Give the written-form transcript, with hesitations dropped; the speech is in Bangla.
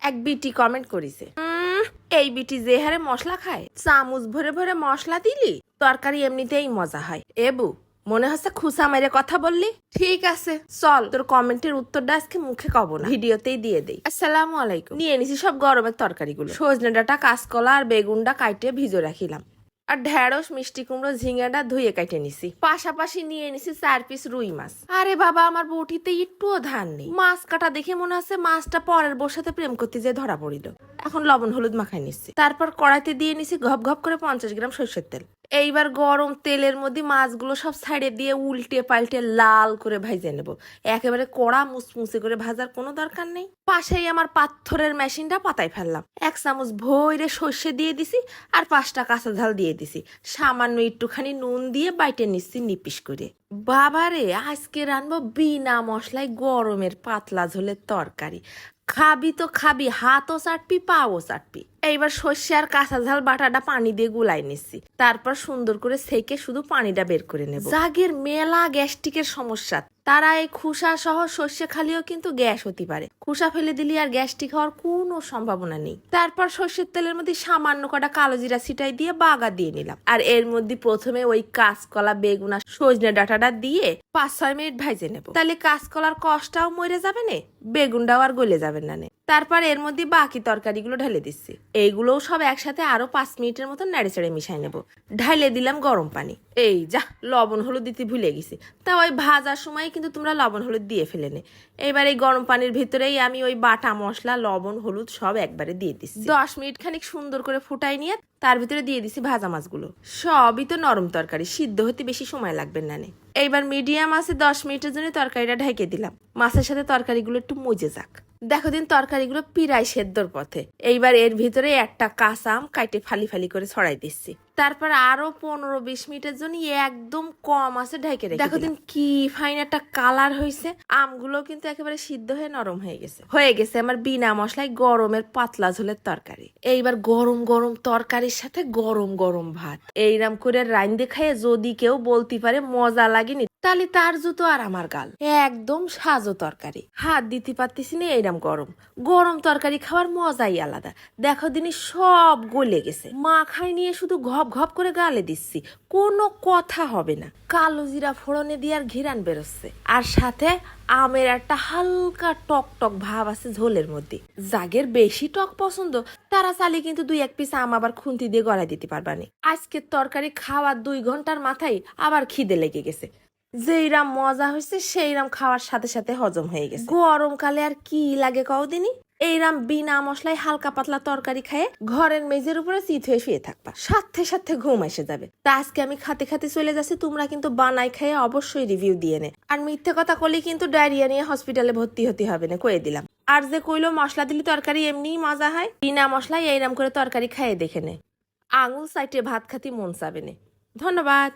এক বিটি কমেন্ট করিছে, এই বিটি যে হারে মশলা খায়, চামচ ভরে ভরে মশলা দিলি তরকারি এমনিতেই মজা হয়। এবু মনে হচ্ছে খুসা মেরে কথা বললি। ঠিক আছে চল, তোর কমেন্টের উত্তরটা আজকে মুখে কব না, ভিডিওতেই দিয়ে দেই। আসসালামু আলাইকুম। নিয়ে নিছি সব গরমের তরকারিগুলো, সজনে ডাঁটা, কাঁচকলা আর বেগুনটা কাইটে ভিজে রাখিলাম, আর ঢেঁড়স, মিষ্টি কুমড়ো, ঝিঙাটা ধুয়ে কাটে নিছি। পাশাপাশি নিয়ে নিছি 4 পিস রুই মাছ। আরে বাবা, আমার বউটিতে একটুও ধান নেই। মাছ কাটা দেখে মনে হচ্ছে মাছটা পরের বউর সাথে প্রেম করতে যেয়ে ধরা পড়িল। এখন লবণ হলুদ মাখাই নিচ্ছি, তারপর কড়াইতে দিয়ে নিছি ঘপ ঘপ করে 50 গ্রাম সরষের তেল। এইবার গরম তেলের মধ্যে মাছগুলো সব সাইডে দিয়ে উল্টে পাল্টে লাল করে ভাইজে নেব। একেবারে কড়া মুচমুচে করে ভাজার কোনো দরকার নেই। পাশেই আমার পাথরের মেশিনটা পাতায় ফেললাম, 1 চামচ ভইরে সর্ষে দিয়ে দিছি, আর 5টা কাঁচা ঝাল দিয়ে দিছি। সামান্য একটুখানি নুন দিয়ে বাইটে নিচ্ছি নিপিস করে। বাবারে, আজকে রানবো বিনা মশলায় গরমের পাতলা ঝোলের তরকারি। খাবি তো খাবি, হাতও চাটবি পাও চাটবি। এইবার সর্ষে আর কাঁচা ঝাল বাটাটা পানি দিয়ে গুলাই নিচ্ছি, তারপর সুন্দর করে সেকে শুধু পানিটা বের করে নেব। যাগের মেলা গ্যাস্ট্রিকের সমস্যা, তারা এই খুসা সহ সর্ষে খালিও কিন্তু গ্যাস হতে পারে। খুসা ফেলে দিলি আর গ্যাস্ট্রিক হওয়ার কোনো সম্ভাবনা নেই। তারপর সর্ষের তেলের মধ্যে সামান্য কটা কালো জিরা ছিটাই দিয়ে বাগা দিয়ে নিলাম, আর এর মধ্যে প্রথমে ওই কাঁচকলা, বেগুন আর সজনে ডাঁটাটা দিয়ে 5-6 মিনিট ভাইজে নেব। তাহলে কাঁচকলার কষটাও মরে যাবে না, বেগুনটাও আর গলে যাবে না। তারপর এর মধ্যে বাকি তরকারিগুলো ঢেলে দিচ্ছি। এইগুলোও সব একসাথে আরো 5 মিনিটের মতো নেড়ে চেড়ে মিশাই নেব। ঢাইলে দিলাম গরম পানি। এই যা, লবণ হলুদ দিতে ভুলে গেছি। তা ওই ভাজার সময় কিন্তু তোমরা লবণ হলুদ দিয়ে ফেলে নে। এবার এই গরম পানির ভিতরেই আমি ওই বাটা মশলা, লবণ হলুদ সব একবারে দিয়ে দিচ্ছি। 10 মিনিট খানিক সুন্দর করে ফুটাই নিয়ে তার ভিতরে দিয়ে দিছি ভাজা মাছগুলো। সবই তো নরম তরকারি, সিদ্ধ হতে বেশি সময় লাগবে না। এইবার মিডিয়াম আছে 10 মিনিটের জন্য তরকারিটা ঢেকে দিলাম। মাছের সাথে তরকারিগুলো একটু মজে যাক। দেখো দিন তরকারিগুলো প্রায় সেদ্ধর পথে। এইবার এর ভিতরে একটা কাঁচা আম কাইটে ফালি ফালি করে ছড়াই দিচ্ছি। তারপর আরো 15-20 মিনিটের জন্য একদম কম আছে ঢেকে রেখে দেখো দিন কি ফাইন একটা কালার হয়েছে। আমগুলো কিন্তু একেবারে সিদ্ধ হয়ে নরম হয়ে গেছে আমার বিনা মশলায় গরমের পাতলা ঝোলের তরকারি। এইবার গরম গরম তরকারির সাথে গরম গরম ভাত এইরাম করে রাইন্দে খাইয়ে যদি কেউ বলতে পারে মজা লাগেনি, তাহলে তার জুতো আর আমার গাল। একদম সাজো তরকারি, হাত দিতে পারতেছি না। এইরাম গরম গরম তরকারি খাওয়ার মজাই আলাদা। দেখো দিনই সব গলে গেছে, মাখাই নিয়ে শুধু ঘপ ঘপ করে গালে দিচ্ছি, কোনো কথা হবে না। কালো জিরা ফোড়নে দিয়ে আর ঘিরান বেরোচ্ছে, আর সাথে আমের একটা হালকা টক টক ভাব আছে ঝোলের মধ্যে। যাগের বেশি টক পছন্দ তারা চালিয়ে কিন্তু 2-1 পিস আম আবার খুন্তি দিয়ে গড়াই দিতে পারবানি। আজকের তরকারি খাওয়ার 2 ঘন্টার মাথায় আবার খিদে লেগে গেছে। যেইরাম মজা হয়েছে সেইরাম খাওয়ার সাথে সাথে হজম হয়ে গেছে। গরমকালে আর কি লাগে কদিনই, এইরাম বিনা মশলায় হালকা পাতলা তরকারি খায় ঘরের মেঝের উপরে চিত হয়ে শুয়ে থাকবা, সাথে সাথে ঘুম এসে যাবে। তা আজকে আমি খাতে খাতে চলে যাচ্ছি, তোমরা কিন্তু বানাই খাইয়ে অবশ্যই রিভিউ দিয়ে নে। আর মিথ্যে কথা কলি কিন্তু ডায়রিয়া নিয়ে হসপিটালে ভর্তি হতে হবে না, কয়ে দিলাম। আর যে কইলো মশলা দিলে তরকারি এমনিই মজা হয়, বিনা মশলায় এইরাম করে তরকারি খাইয়ে দেখে নে, আঙুল সাইটে ভাত খাতি মন চাবে না। ধন্যবাদ।